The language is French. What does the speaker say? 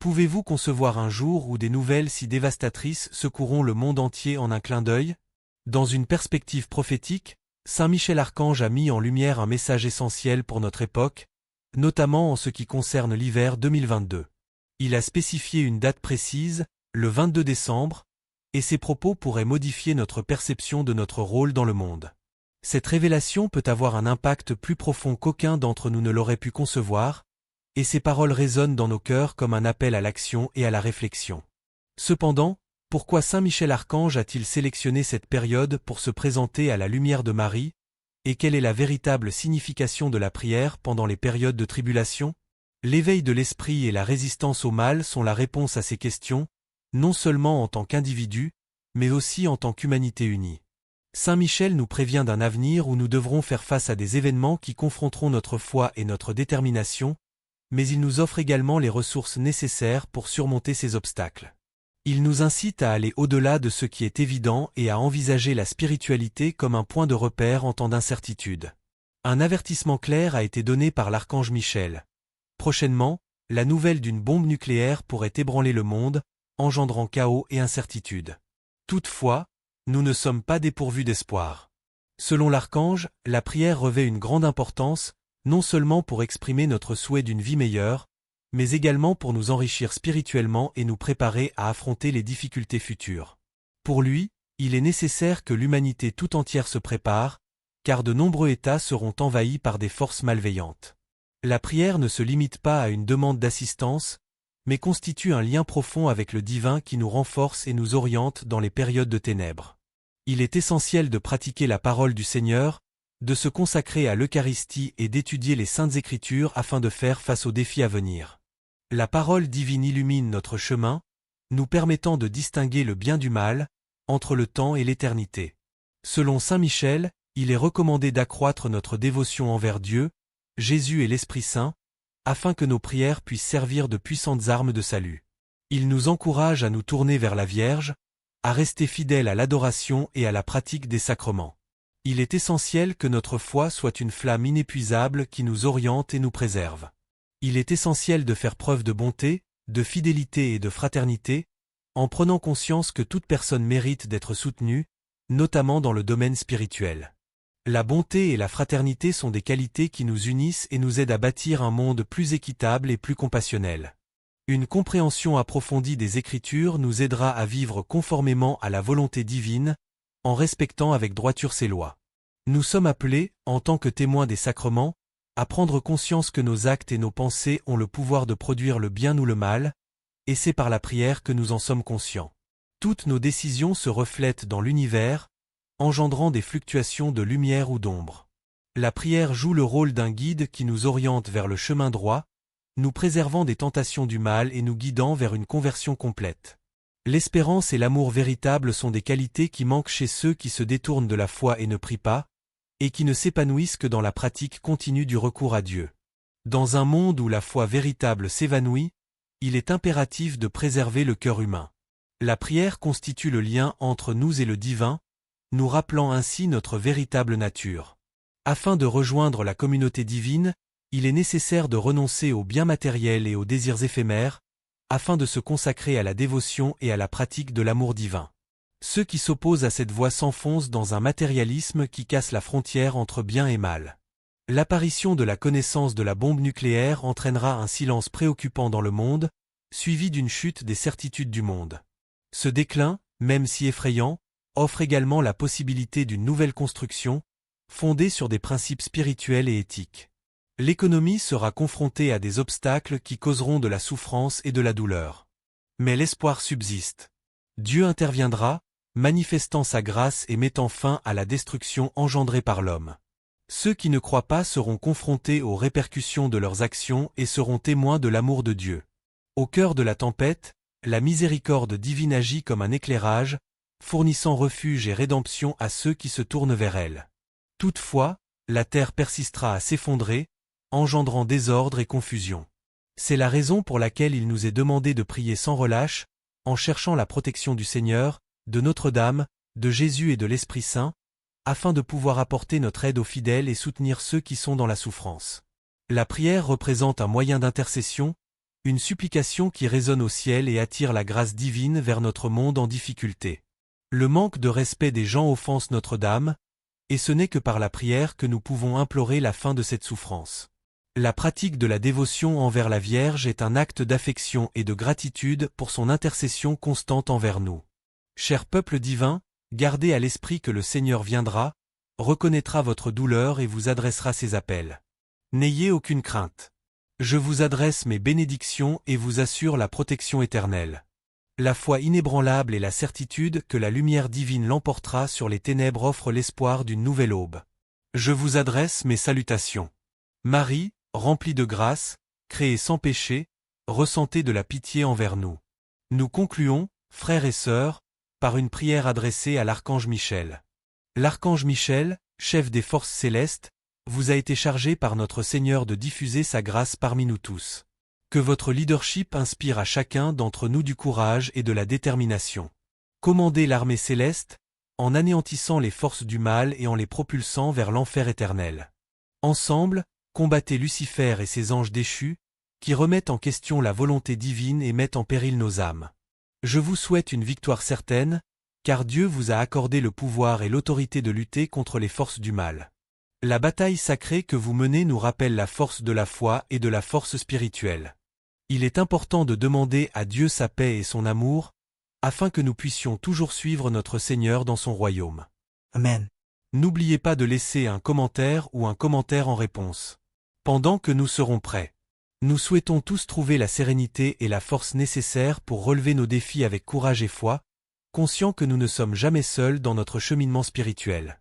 Pouvez-vous concevoir un jour où des nouvelles si dévastatrices secoueront le monde entier en un clin d'œil? Dans une perspective prophétique, Saint Michel Archange a mis en lumière un message essentiel pour notre époque, notamment en ce qui concerne l'hiver 2022. Il a spécifié une date précise, le 22 décembre, et ses propos pourraient modifier notre perception de notre rôle dans le monde. Cette révélation peut avoir un impact plus profond qu'aucun d'entre nous ne l'aurait pu concevoir, et ces paroles résonnent dans nos cœurs comme un appel à l'action et à la réflexion. Cependant, pourquoi Saint Michel Archange a-t-il sélectionné cette période pour se présenter à la lumière de Marie, et quelle est la véritable signification de la prière pendant les périodes de tribulation? L'éveil de l'esprit et la résistance au mal sont la réponse à ces questions, non seulement en tant qu'individu, mais aussi en tant qu'humanité unie. Saint Michel nous prévient d'un avenir où nous devrons faire face à des événements qui confronteront notre foi et notre détermination, mais il nous offre également les ressources nécessaires pour surmonter ces obstacles. Il nous incite à aller au-delà de ce qui est évident et à envisager la spiritualité comme un point de repère en temps d'incertitude. Un avertissement clair a été donné par l'archange Michel. Prochainement, la nouvelle d'une bombe nucléaire pourrait ébranler le monde, engendrant chaos et incertitude. Toutefois, nous ne sommes pas dépourvus d'espoir. Selon l'archange, la prière revêt une grande importance, non seulement pour exprimer notre souhait d'une vie meilleure, mais également pour nous enrichir spirituellement et nous préparer à affronter les difficultés futures. Pour lui, il est nécessaire que l'humanité tout entière se prépare, car de nombreux États seront envahis par des forces malveillantes. La prière ne se limite pas à une demande d'assistance, mais constitue un lien profond avec le divin qui nous renforce et nous oriente dans les périodes de ténèbres. Il est essentiel de pratiquer la parole du Seigneur, de se consacrer à l'Eucharistie et d'étudier les Saintes Écritures afin de faire face aux défis à venir. La parole divine illumine notre chemin, nous permettant de distinguer le bien du mal, entre le temps et l'éternité. Selon Saint Michel, il est recommandé d'accroître notre dévotion envers Dieu, Jésus et l'Esprit Saint, afin que nos prières puissent servir de puissantes armes de salut. Il nous encourage à nous tourner vers la Vierge, à rester fidèles à l'adoration et à la pratique des sacrements. Il est essentiel que notre foi soit une flamme inépuisable qui nous oriente et nous préserve. Il est essentiel de faire preuve de bonté, de fidélité et de fraternité, en prenant conscience que toute personne mérite d'être soutenue, notamment dans le domaine spirituel. La bonté et la fraternité sont des qualités qui nous unissent et nous aident à bâtir un monde plus équitable et plus compassionnel. Une compréhension approfondie des Écritures nous aidera à vivre conformément à la volonté divine, en respectant avec droiture ses lois. Nous sommes appelés, en tant que témoins des sacrements, à prendre conscience que nos actes et nos pensées ont le pouvoir de produire le bien ou le mal, et c'est par la prière que nous en sommes conscients. Toutes nos décisions se reflètent dans l'univers, engendrant des fluctuations de lumière ou d'ombre. La prière joue le rôle d'un guide qui nous oriente vers le chemin droit, nous préservant des tentations du mal et nous guidant vers une conversion complète. L'espérance et l'amour véritable sont des qualités qui manquent chez ceux qui se détournent de la foi et ne prient pas, et qui ne s'épanouissent que dans la pratique continue du recours à Dieu. Dans un monde où la foi véritable s'évanouit, il est impératif de préserver le cœur humain. La prière constitue le lien entre nous et le divin, nous rappelant ainsi notre véritable nature. Afin de rejoindre la communauté divine, il est nécessaire de renoncer aux biens matériels et aux désirs éphémères, afin de se consacrer à la dévotion et à la pratique de l'amour divin. Ceux qui s'opposent à cette voie s'enfoncent dans un matérialisme qui casse la frontière entre bien et mal. L'apparition de la connaissance de la bombe nucléaire entraînera un silence préoccupant dans le monde, suivi d'une chute des certitudes du monde. Ce déclin, même si effrayant, offre également la possibilité d'une nouvelle construction, fondée sur des principes spirituels et éthiques. L'économie sera confrontée à des obstacles qui causeront de la souffrance et de la douleur. Mais l'espoir subsiste. Dieu interviendra, manifestant sa grâce et mettant fin à la destruction engendrée par l'homme. Ceux qui ne croient pas seront confrontés aux répercussions de leurs actions et seront témoins de l'amour de Dieu. Au cœur de la tempête, la miséricorde divine agit comme un éclairage, fournissant refuge et rédemption à ceux qui se tournent vers elle. Toutefois, la terre persistera à s'effondrer, engendrant désordre et confusion. C'est la raison pour laquelle il nous est demandé de prier sans relâche, en cherchant la protection du Seigneur, de Notre-Dame, de Jésus et de l'Esprit Saint, afin de pouvoir apporter notre aide aux fidèles et soutenir ceux qui sont dans la souffrance. La prière représente un moyen d'intercession, Une supplication qui résonne au ciel et attire la grâce divine vers notre monde en difficulté. Le manque de respect des gens offense Notre-Dame, et ce n'est que par la prière que nous pouvons implorer la fin de cette souffrance. La pratique de la dévotion envers la Vierge est un acte d'affection et de gratitude pour son intercession constante envers nous. Cher peuple divin, gardez à l'esprit que le Seigneur viendra, reconnaîtra votre douleur et vous adressera ses appels. N'ayez aucune crainte. Je vous adresse mes bénédictions et vous assure la protection éternelle. La foi inébranlable et la certitude que la lumière divine l'emportera sur les ténèbres offrent l'espoir d'une nouvelle aube. Je vous adresse mes salutations. Marie, remplie de grâce, créée sans péché, ressentez de la pitié envers nous. Nous concluons, frères et sœurs, par une prière adressée à l'archange Michel. L'archange Michel, chef des forces célestes, vous a été chargé par notre Seigneur de diffuser sa grâce parmi nous tous. Que votre leadership inspire à chacun d'entre nous du courage et de la détermination. Commandez l'armée céleste, en anéantissant les forces du mal et en les propulsant vers l'enfer éternel. Ensemble, combattez Lucifer et ses anges déchus, qui remettent en question la volonté divine et mettent en péril nos âmes. Je vous souhaite une victoire certaine, car Dieu vous a accordé le pouvoir et l'autorité de lutter contre les forces du mal. La bataille sacrée que vous menez nous rappelle la force de la foi et de la force spirituelle. Il est important de demander à Dieu sa paix et son amour, afin que nous puissions toujours suivre notre Seigneur dans son royaume. Amen. N'oubliez pas de laisser un commentaire ou un commentaire en réponse. Pendant que nous serons prêts. Nous souhaitons tous trouver la sérénité et la force nécessaires pour relever nos défis avec courage et foi, conscients que nous ne sommes jamais seuls dans notre cheminement spirituel.